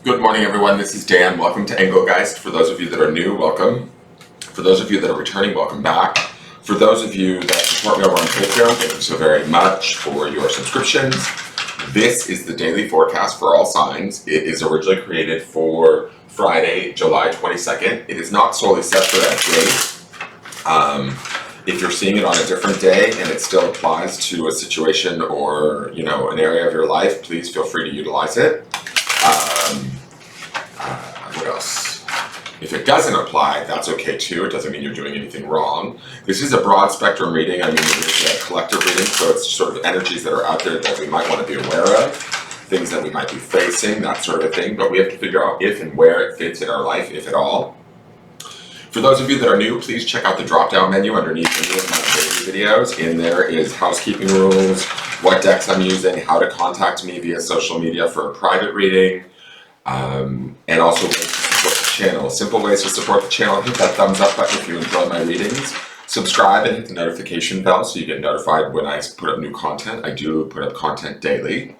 Good morning, everyone. This is Dan. Welcome to Engelgeist. For those of you that are new, welcome. For those of you that are returning, welcome back. For those of you that support me over on Patreon, thank you so very much for your subscriptions. This is the daily forecast for all signs. It is originally created for Friday, July 22nd. It is not solely set for that date. If you're seeing it on a different day and it still applies to a situation or, an area of your life, please feel free to utilize it. What else? If it doesn't apply, that's okay too. It doesn't mean you're doing anything wrong. This is a broad spectrum reading. It is a collective reading, so it's sort of energies that are out there that we might want to be aware of, things that we might be facing, that sort of thing. But we have to figure out if and where it fits in our life, if at all. For those of you that are new, please check out the drop-down menu underneath any of my daily videos. In there is housekeeping rules, what decks I'm using, how to contact me via social media for a private reading, and also ways to support the channel. Simple ways to support the channel: hit that thumbs up button if you enjoy my readings, subscribe and hit the notification bell so you get notified when I put up new content. I do put up content daily.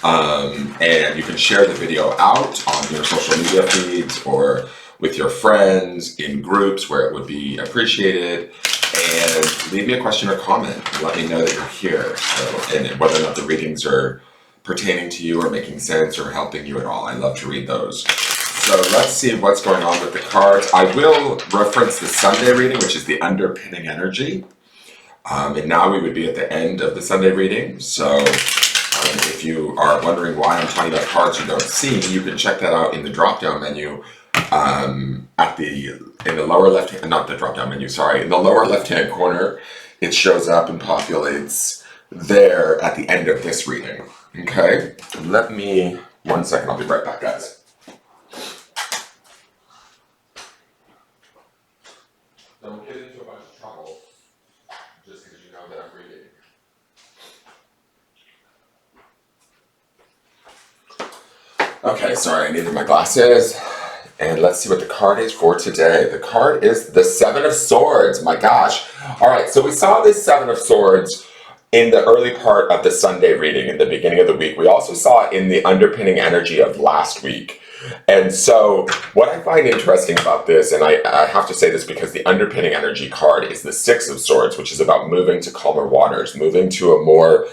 And you can share the video out on your social media feeds or with your friends in groups where it would be appreciated. And leave me a question or comment. Let me know that you're here, and whether or not the readings are pertaining to you or making sense or helping you at all. I love to read those. So let's see what's going on with the cards. I will reference the Sunday reading, which is the underpinning energy. And now we would be at the end of the Sunday reading. So if you are wondering why I'm talking about cards you don't see, you can check that out in the drop-down menu. In the lower left hand, not the drop-down menu, sorry, in the lower left-hand corner, it shows up and populates there at the end of this reading. Okay, let me, 1 second, I'll be right back, guys. Don't get into a bunch of trouble just because you know that I'm reading. Okay, sorry, I needed my glasses. And let's see what the card is for today. The card is the Seven of Swords. My gosh. All right, so we saw this Seven of Swords in the early part of the Sunday reading, in the beginning of the week. We also saw it in the underpinning energy of last week. And so what I find interesting about this, and I have to say this because the underpinning energy card is the Six of Swords, which is about moving to calmer waters, moving to a more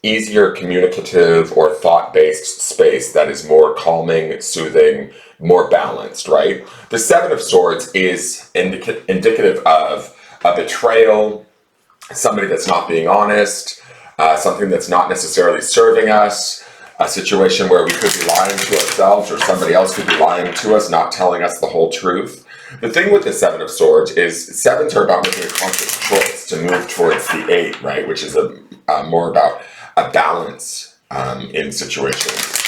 easier communicative or thought-based space that is more calming, soothing, more balanced, right? The Seven of Swords is indicative of a betrayal, somebody that's not being honest, something that's not necessarily serving us, a situation where we could be lying to ourselves or somebody else could be lying to us, not telling us the whole truth. The thing with the Seven of Swords is sevens are about making a conscious choice to move towards the Eight, right? Which is more about a balance in situations.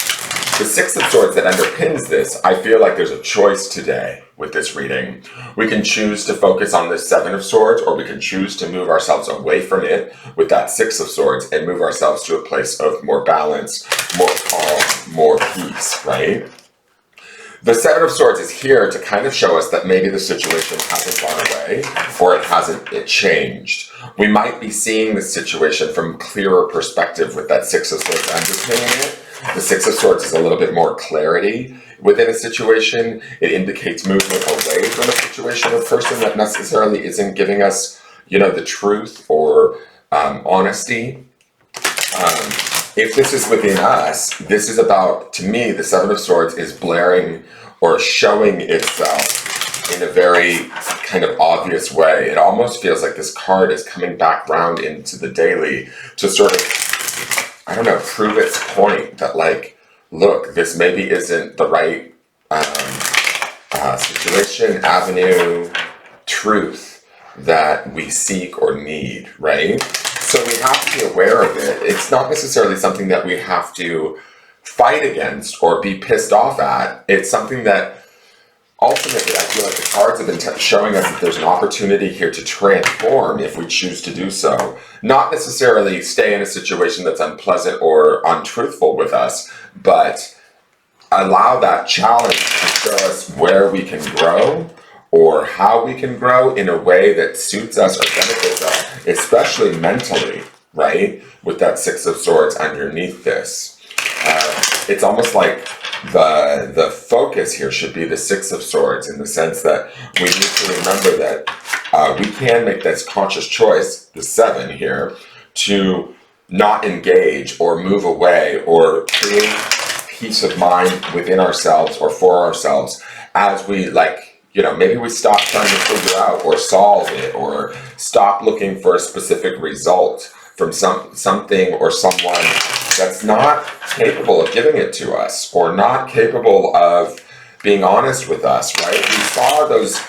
The Six of Swords that underpins this, I feel like there's a choice today with this reading. We can choose to focus on this Seven of Swords, or we can choose to move ourselves away from it with that Six of Swords and move ourselves to a place of more balance, more calm, more peace, right? The Seven of Swords is here to kind of show us that maybe the situation hasn't gone away or it changed. We might be seeing the situation from a clearer perspective with that Six of Swords underpinning it. The Six of Swords is a little bit more clarity within a situation. It indicates movement away from a situation or person that necessarily isn't giving us, the truth or honesty. If this is within us, this is about, to me, the Seven of Swords is blaring or showing itself in a very kind of obvious way. It almost feels like this card is coming back round into the daily to sort of, prove its point that, look, this maybe isn't the right situation, avenue, truth that we seek or need, right? So we have to be aware of it. It's not necessarily something that we have to fight against or be pissed off at. It's something that ultimately I feel like the cards have been showing us that there's an opportunity here to transform if we choose to do so. Not necessarily stay in a situation that's unpleasant or untruthful with us, but allow that challenge to show us where we can grow or how we can grow in a way that suits us or benefits us, especially mentally, right? With that Six of Swords underneath this. It's almost like the focus here should be the Six of Swords, in the sense that we need to remember that we can make this conscious choice, the Seven here, to not engage or move away or create peace of mind within ourselves or for ourselves as we, like, maybe we stop trying to figure out or solve it, or stop looking for a specific result from something or someone that's not capable of giving it to us, or not capable of being honest with us, right? We saw those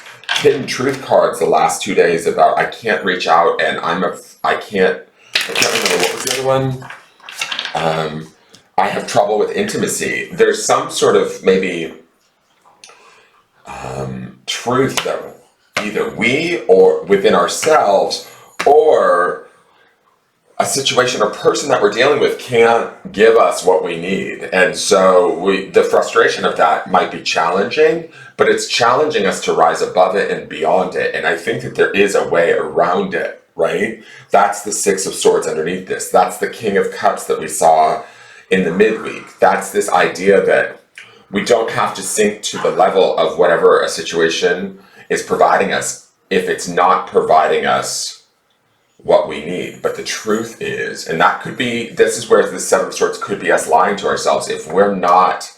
hidden truth cards the last 2 days about I can't reach out, and I can't remember, what was the other one? I have trouble with intimacy. There's some sort of maybe truth that either we or within ourselves, or a situation or person that we're dealing with can't give us what we need. And so the frustration of that might be challenging, but it's challenging us to rise above it and beyond it. And I think that there is a way around it, right? That's the Six of Swords underneath this. That's the King of Cups that we saw in the midweek. That's this idea that we don't have to sink to the level of whatever a situation is providing us if it's not providing us what we need. But the truth is, and that could be, this is where the Seven of Swords could be us lying to ourselves. If we're not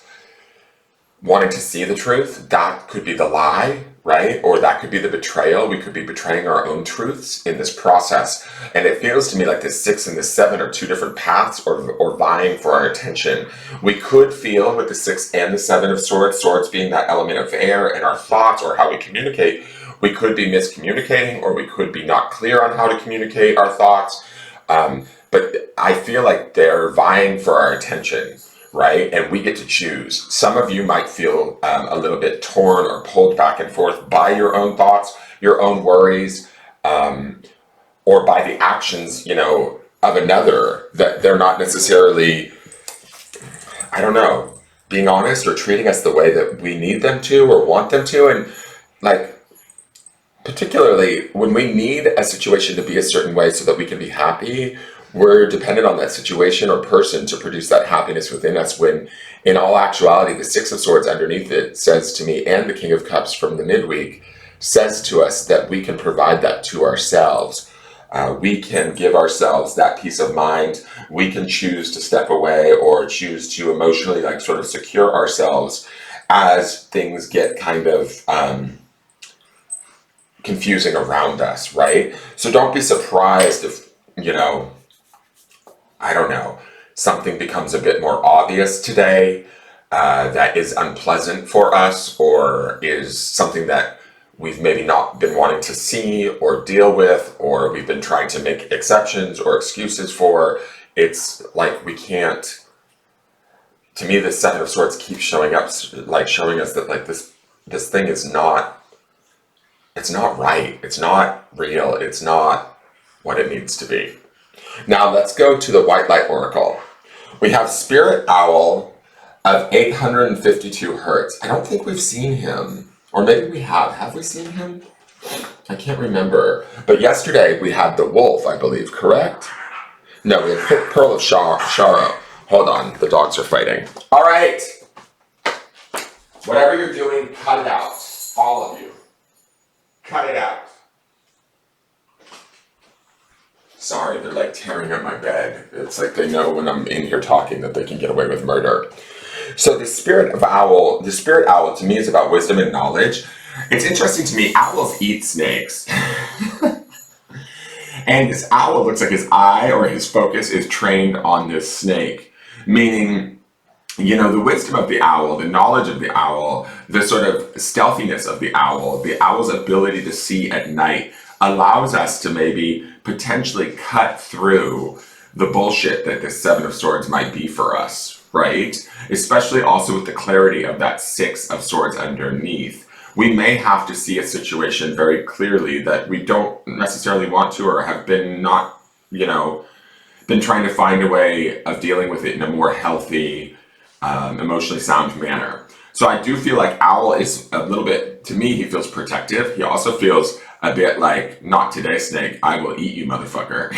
wanting to see the truth, that could be the lie, right? Or that could be the betrayal. We could be betraying our own truths in this process. And it feels to me like the Six and the Seven are two different paths, or vying for our attention. We could feel with the Six and the Seven of Swords, swords being that element of air and our thoughts or how we communicate, we could be miscommunicating, or we could be not clear on how to communicate our thoughts. But I feel like they're vying for our attention, right? And we get to choose. Some of you might feel a little bit torn or pulled back and forth by your own thoughts, your own worries, or by the actions, of another, that they're not necessarily, I don't know, being honest or treating us the way that we need them to or want them to. And like, particularly when we need a situation to be a certain way so that we can be happy, we're dependent on that situation or person to produce that happiness within us, when in all actuality, the Six of Swords underneath it says to me, and the King of Cups from the midweek says to us, that we can provide that to ourselves. We can give ourselves that peace of mind. We can choose to step away or choose to emotionally sort of secure ourselves as things get kind of confusing around us, right? So don't be surprised if, I don't know, something becomes a bit more obvious today that is unpleasant for us, or is something that we've maybe not been wanting to see or deal with, or we've been trying to make exceptions or excuses for. It's like we can't, to me, the Seven of Swords keeps showing up, showing us that this thing is not, it's not right, it's not real, it's not what it needs to be. Now let's go to the White Light Oracle. We have Spirit Owl of 852 hertz. I don't think we've seen him, or maybe we have. Have we seen him? I can't remember. But yesterday we had the wolf, I believe, correct? No, we had Pearl of Sharo. Hold on, the dogs are fighting. All right. Whatever you're doing, cut it out. All of you. Cut it out. Sorry, they're tearing up my bed. It's like they know when I'm in here talking that they can get away with murder. So the Spirit Owl to me is about wisdom and knowledge. It's interesting to me, owls eat snakes. And this owl looks like his eye or his focus is trained on this snake. Meaning, the wisdom of the owl, the knowledge of the owl, the sort of stealthiness of the owl's ability to see at night allows us to maybe potentially cut through the bullshit that the Seven of Swords might be for us, right? Especially also with the clarity of that Six of Swords underneath. We may have to see a situation very clearly that we don't necessarily want to, or have been not, been trying to find a way of dealing with it in a more healthy, emotionally sound manner. So I do feel like Owl is a little bit, to me, he feels protective. He also feels a bit like, not today, Snake, I will eat you, motherfucker.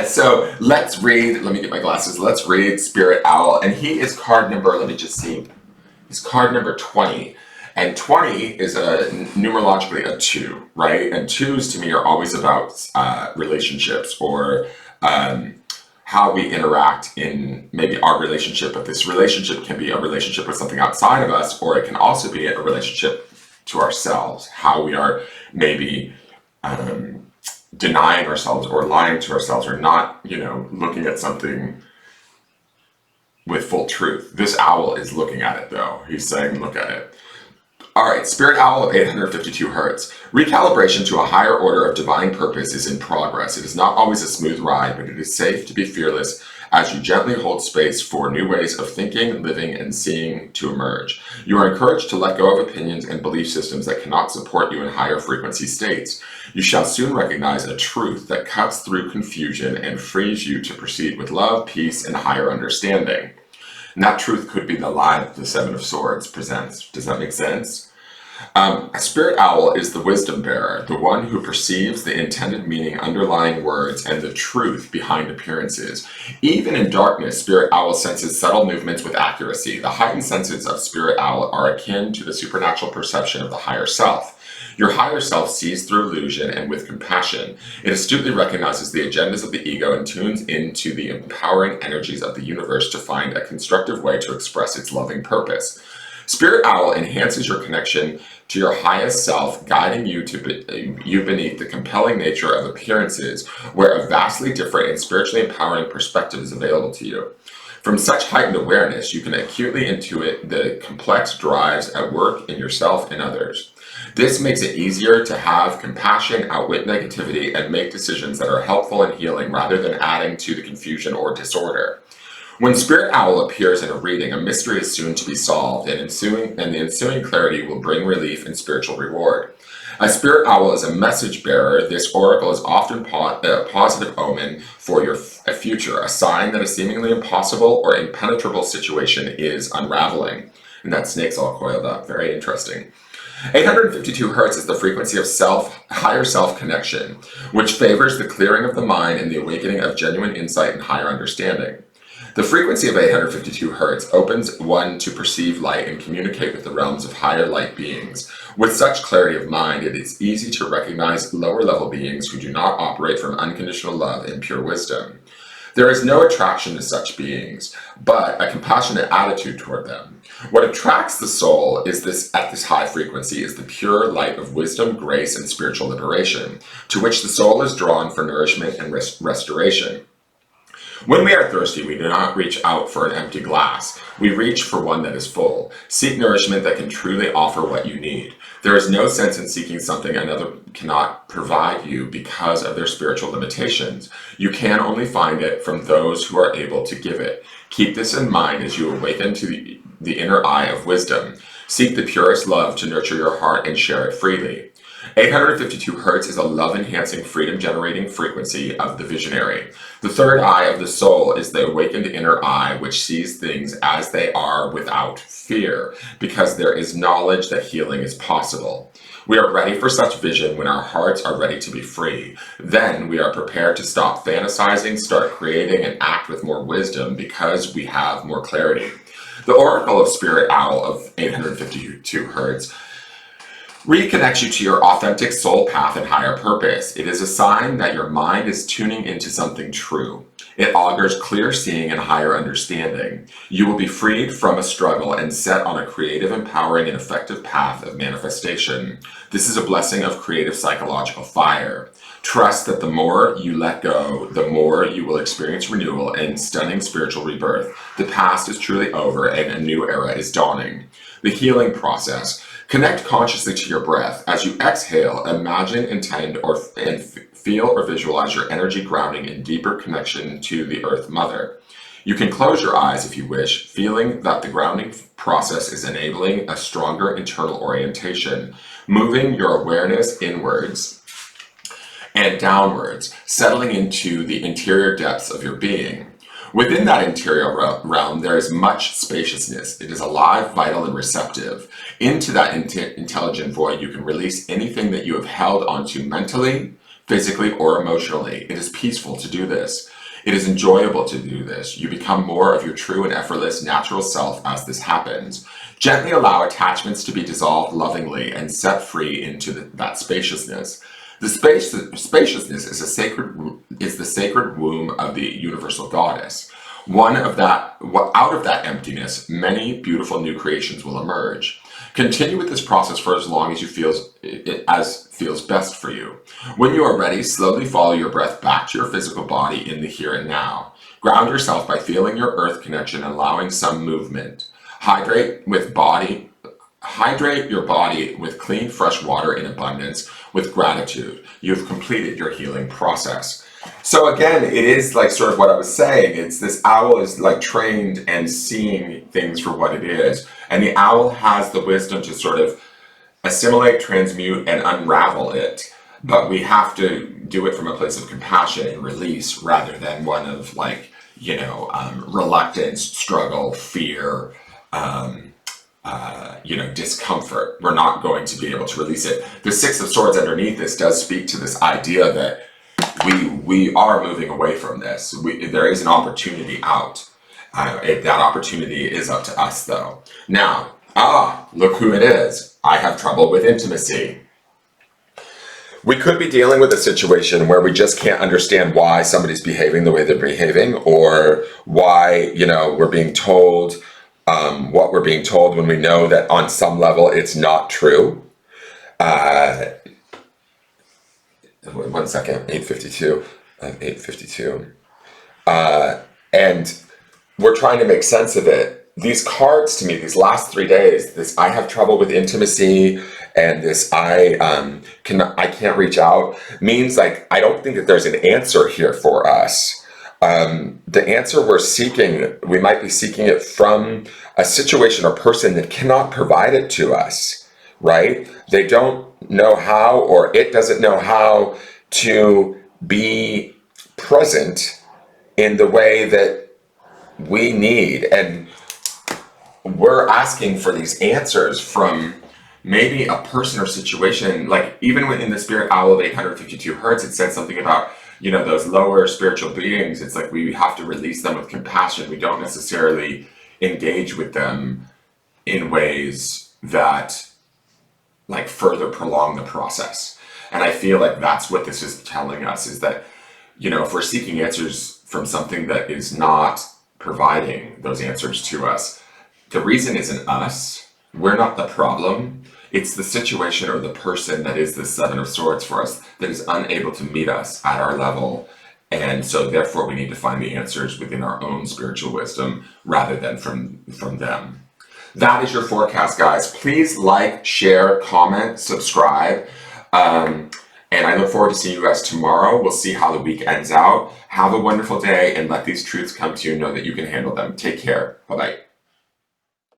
So let's read, let me get my glasses, let's read Spirit Owl. And he is card number, let me just see, he's card number 20. And 20 is numerologically a 2, right? And 2s to me are always about relationships or how we interact in maybe our relationship. But this relationship can be a relationship with something outside of us, or it can also be a relationship to ourselves, how we are maybe denying ourselves or lying to ourselves or not, looking at something with full truth. This owl is looking at it though. He's saying, look at it. All right, Spirit Owl of 852 hertz. Recalibration to a higher order of divine purpose is in progress. It is not always a smooth ride, but it is safe to be fearless as you gently hold space for new ways of thinking, living, and seeing to emerge. You are encouraged to let go of opinions and belief systems that cannot support you in higher frequency states. You shall soon recognize a truth that cuts through confusion and frees you to proceed with love, peace, and higher understanding. And that truth could be the lie that the Seven of Swords presents. Does that make sense? A spirit owl is the wisdom bearer, the one who perceives the intended meaning underlying words and the truth behind appearances. Even in darkness, spirit owl senses subtle movements with accuracy. The heightened senses of spirit owl are akin to the supernatural perception of the higher self. Your higher self sees through illusion and with compassion. It astutely recognizes the agendas of the ego and tunes into the empowering energies of the universe to find a constructive way to express its loving purpose. Spirit Owl enhances your connection to your highest self, guiding you beneath the compelling nature of appearances, where a vastly different and spiritually empowering perspective is available to you. From such heightened awareness, you can acutely intuit the complex drives at work in yourself and others. This makes it easier to have compassion, outwit negativity, and make decisions that are helpful and healing rather than adding to the confusion or disorder. When Spirit Owl appears in a reading, a mystery is soon to be solved, and the ensuing clarity will bring relief and spiritual reward. A Spirit Owl is a message bearer. This oracle is often a positive omen for your future, a sign that a seemingly impossible or impenetrable situation is unraveling. And that snake's all coiled up. Very interesting. 852 hertz is the frequency of higher self connection, which favors the clearing of the mind and the awakening of genuine insight and higher understanding. The frequency of 852 hertz opens one to perceive light and communicate with the realms of higher light beings. With such clarity of mind, it is easy to recognize lower level beings who do not operate from unconditional love and pure wisdom. There is no attraction to such beings, but a compassionate attitude toward them. What attracts the soul at this high frequency is the pure light of wisdom, grace, and spiritual liberation, to which the soul is drawn for nourishment and restoration. When we are thirsty, we do not reach out for an empty glass. We reach for one that is full. Seek nourishment that can truly offer what you need. There is no sense in seeking something another cannot provide you because of their spiritual limitations. You can only find it from those who are able to give it. Keep this in mind as you awaken to the inner eye of wisdom. Seek the purest love to nurture your heart and share it freely. 852 hertz is a love-enhancing, freedom-generating frequency of the visionary. The third eye of the soul is the awakened inner eye, which sees things as they are without fear, because there is knowledge that healing is possible. We are ready for such vision when our hearts are ready to be free. Then we are prepared to stop fantasizing, start creating, and act with more wisdom because we have more clarity. The Oracle of Spirit Owl of 852 hertz reconnects you to your authentic soul path and higher purpose. It is a sign that your mind is tuning into something true. It augurs clear seeing and higher understanding. You will be freed from a struggle and set on a creative, empowering, and effective path of manifestation. This is a blessing of creative psychological fire. Trust that the more you let go, the more you will experience renewal and stunning spiritual rebirth. The past is truly over and a new era is dawning. The healing process. Connect consciously to your breath. As you exhale, imagine, intend, and feel or visualize your energy grounding in deeper connection to the Earth Mother. You can close your eyes if you wish, feeling that the grounding process is enabling a stronger internal orientation, moving your awareness inwards and downwards, settling into the interior depths of your being. Within that interior realm, there is much spaciousness. It is alive, vital, and receptive. Into that intelligent void, you can release anything that you have held onto mentally, physically, or emotionally. It is peaceful to do this. It is enjoyable to do this. You become more of your true and effortless natural self as this happens. Gently allow attachments to be dissolved lovingly and set free into that spaciousness. The spaciousness is the sacred womb of the universal goddess. Out of that emptiness, many beautiful new creations will emerge. Continue with this process for as long as feels best for you. When you are ready, slowly follow your breath back to your physical body in the here and now. Ground yourself by feeling your earth connection and allowing some movement. Hydrate your body with clean, fresh water in abundance with gratitude. You've completed your healing process. So again, it is like sort of what I was saying. It's this owl is like trained and seeing things for what it is. And the owl has the wisdom to sort of assimilate, transmute, and unravel it. But we have to do it from a place of compassion and release rather than one of like, reluctance, struggle, fear, discomfort. We're not going to be able to release it. The Six of Swords underneath this does speak to this idea that we are moving away from this. There is an opportunity out. That opportunity is up to us, though. Now, look who it is. I have trouble with intimacy. We could be dealing with a situation where we just can't understand why somebody's behaving the way they're behaving, or why, we're being told what we're being told when we know that on some level it's not true. 1 second, 8:52. 8:52. And we're trying to make sense of it. These cards to me, these last 3 days, this I have trouble with intimacy, and this I can't reach out, means like I don't think that there's an answer here for us. The answer we're seeking, we might be seeking it from a situation or person that cannot provide it to us, right? They don't know how, or it doesn't know how to be present in the way that we need. And we're asking for these answers from maybe a person or situation, like even within the Spirit Owl of 852 Hertz, it said something about, those lower spiritual beings. It's like we have to release them with compassion. We don't necessarily engage with them in ways that like further prolong the process. And I feel like that's what this is telling us, is that, if we're seeking answers from something that is not providing those answers to us, the reason isn't us. We're not the problem. It's the situation or the person that is the Seven of Swords for us that is unable to meet us at our level. And so therefore we need to find the answers within our own spiritual wisdom rather than from them. That is your forecast, guys. Please like, share, comment, subscribe. And I look forward to seeing you guys tomorrow. We'll see how the week ends out. Have a wonderful day and let these truths come to you. Know that you can handle them. Take care. Bye-bye.